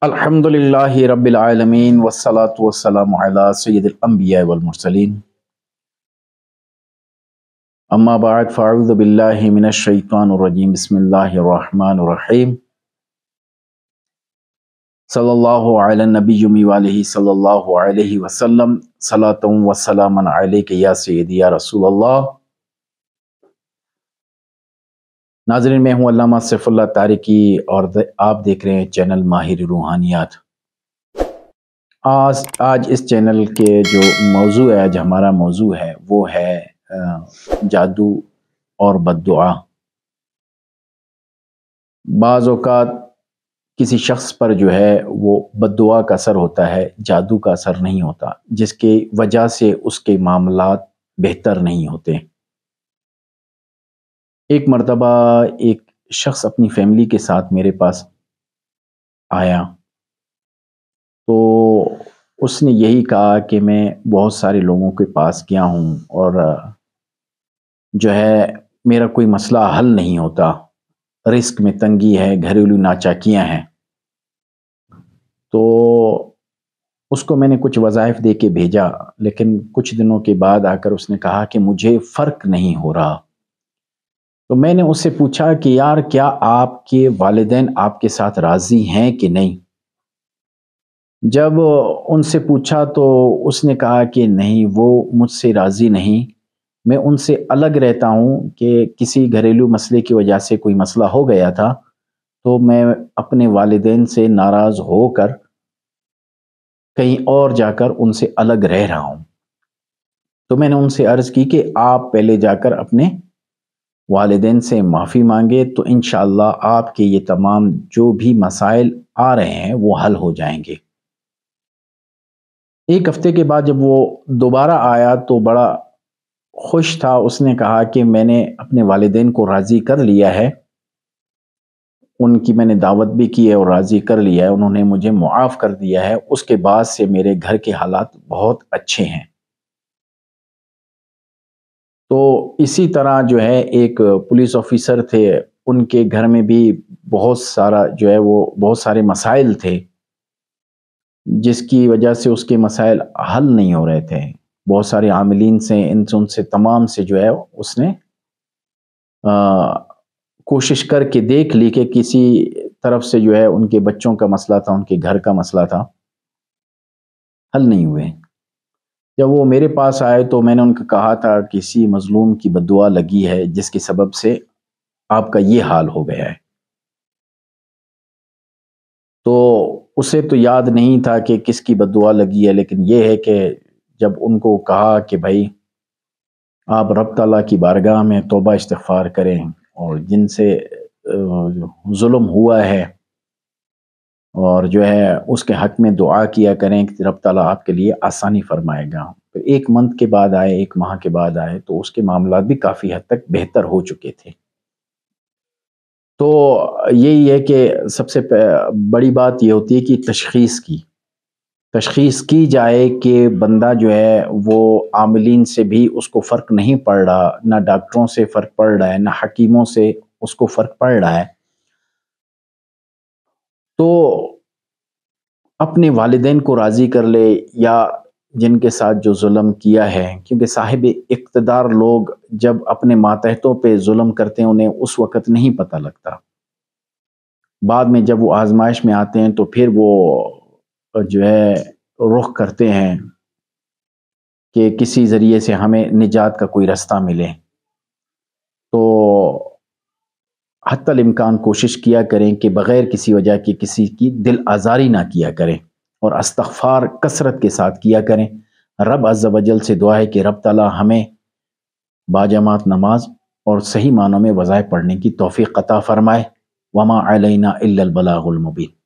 الحمد للہ رب العالمین والصلاة والسلام علی سید الانبیاء والمرسلین اما بعد فاعوذ باللہ من الشیطان الرجیم بسم اللہ الرحمن الرحیم صلی اللہ علی النبی وآلہ صلی اللہ علیہ وسلم صلاۃ و سلام علیک یا سیدی یا رسول اللہ۔ ناظرین، میں ہوں علامہ سیف اللہ طارقی اور آپ دیکھ رہے ہیں چینل ماہر روحانیات۔ آج اس چینل کے جو موضوع ہے، جو ہمارا موضوع ہے، وہ ہے جادو اور بد دعا۔ بعض اوقات کسی شخص پر جو ہے وہ بد دعا کا اثر ہوتا ہے، جادو کا اثر نہیں ہوتا، جس کی وجہ سے اس کے معاملات بہتر نہیں ہوتے۔ ایک مرتبہ ایک شخص اپنی فیملی کے ساتھ میرے پاس آیا تو اس نے یہی کہا کہ میں بہت سارے لوگوں کے پاس گیا ہوں اور جو ہے میرا کوئی مسئلہ حل نہیں ہوتا، رزق میں تنگی ہے، گھریلو ناچاکیاں ہیں۔ تو اس کو میں نے کچھ وظائف دے کے بھیجا، لیکن کچھ دنوں کے بعد آ کر اس نے کہا کہ مجھے فرق نہیں ہو رہا۔ تو میں نے اس سے پوچھا کہ یار، کیا آپ کے والدین آپ کے ساتھ راضی ہیں کہ نہیں؟ جب ان سے پوچھا تو اس نے کہا کہ نہیں، وہ مجھ سے راضی نہیں، میں ان سے الگ رہتا ہوں کہ کسی گھریلو مسئلے کی وجہ سے کوئی مسئلہ ہو گیا تھا تو میں اپنے والدین سے ناراض ہو کر کہیں اور جا کر ان سے الگ رہ رہا ہوں۔ تو میں نے ان سے عرض کی کہ آپ پہلے جا کر اپنے والدین سے معافی مانگے تو انشاءاللہ آپ کے یہ تمام جو بھی مسائل آ رہے ہیں وہ حل ہو جائیں گے۔ ایک ہفتے کے بعد جب وہ دوبارہ آیا تو بڑا خوش تھا۔ اس نے کہا کہ میں نے اپنے والدین کو راضی کر لیا ہے، ان کی میں نے دعوت بھی کی ہے اور راضی کر لیا ہے، انہوں نے مجھے معاف کر دیا ہے۔ اس کے بعد سے میرے گھر کے حالات بہت اچھے ہیں۔ تو اسی طرح جو ہے ایک پولیس آفیسر تھے، ان کے گھر میں بھی بہت سارے مسائل تھے، جس کی وجہ سے اس کے مسائل حل نہیں ہو رہے تھے۔ بہت سارے عاملین سے ان سے تمام سے جو ہے اس نے کوشش کر کے دیکھ لی کہ کسی طرف سے جو ہے ان کے بچوں کا مسئلہ تھا، ان کے گھر کا مسئلہ تھا، حل نہیں ہوئے۔ جب وہ میرے پاس آئے تو میں نے ان کو کہا تھا کسی مظلوم کی بد دعا لگی ہے جس کے سبب سے آپ کا یہ حال ہو گیا ہے۔ تو اسے تو یاد نہیں تھا کہ کس کی بد دعا لگی ہے، لیکن یہ ہے کہ جب ان کو کہا کہ بھائی آپ رب تعالیٰ کی بارگاہ میں توبہ استغفار کریں اور جن سے ظلم ہوا ہے اور جو ہے اس کے حق میں دعا کیا کریں کہ رب تعالیٰ آپ کے لیے آسانی فرمائے گا۔ پھر ایک منتھ کے بعد آئے، ایک ماہ کے بعد آئے تو اس کے معاملات بھی کافی حد تک بہتر ہو چکے تھے۔ تو یہی ہے کہ سب سے بڑی بات یہ ہوتی ہے کہ تشخیص کی جائے کہ بندہ جو ہے وہ عاملین سے بھی اس کو فرق نہیں پڑ رہا، نہ ڈاکٹروں سے فرق پڑ رہا ہے، نہ حکیموں سے اس کو فرق پڑ رہا ہے، تو اپنے والدین کو راضی کر لے یا جن کے ساتھ جو ظلم کیا ہے، کیونکہ صاحب اقتدار لوگ جب اپنے ماتحتوں پہ ظلم کرتے ہیں انہیں اس وقت نہیں پتہ لگتا، بعد میں جب وہ آزمائش میں آتے ہیں تو پھر وہ جو ہے رخ کرتے ہیں کہ کسی ذریعے سے ہمیں نجات کا کوئی رستہ ملے۔ تو حتی الامکان کوشش کیا کریں کہ بغیر کسی وجہ کی کسی کی دل آزاری نہ کیا کریں اور استغفار کثرت کے ساتھ کیا کریں۔ رب عز و جل سے دعا ہے کہ رب تعالیٰ ہمیں باجماعت نماز اور صحیح معنوں میں وظائف پڑھنے کی توفیق عطا فرمائے۔ وما علینا الا البلاغ المبین۔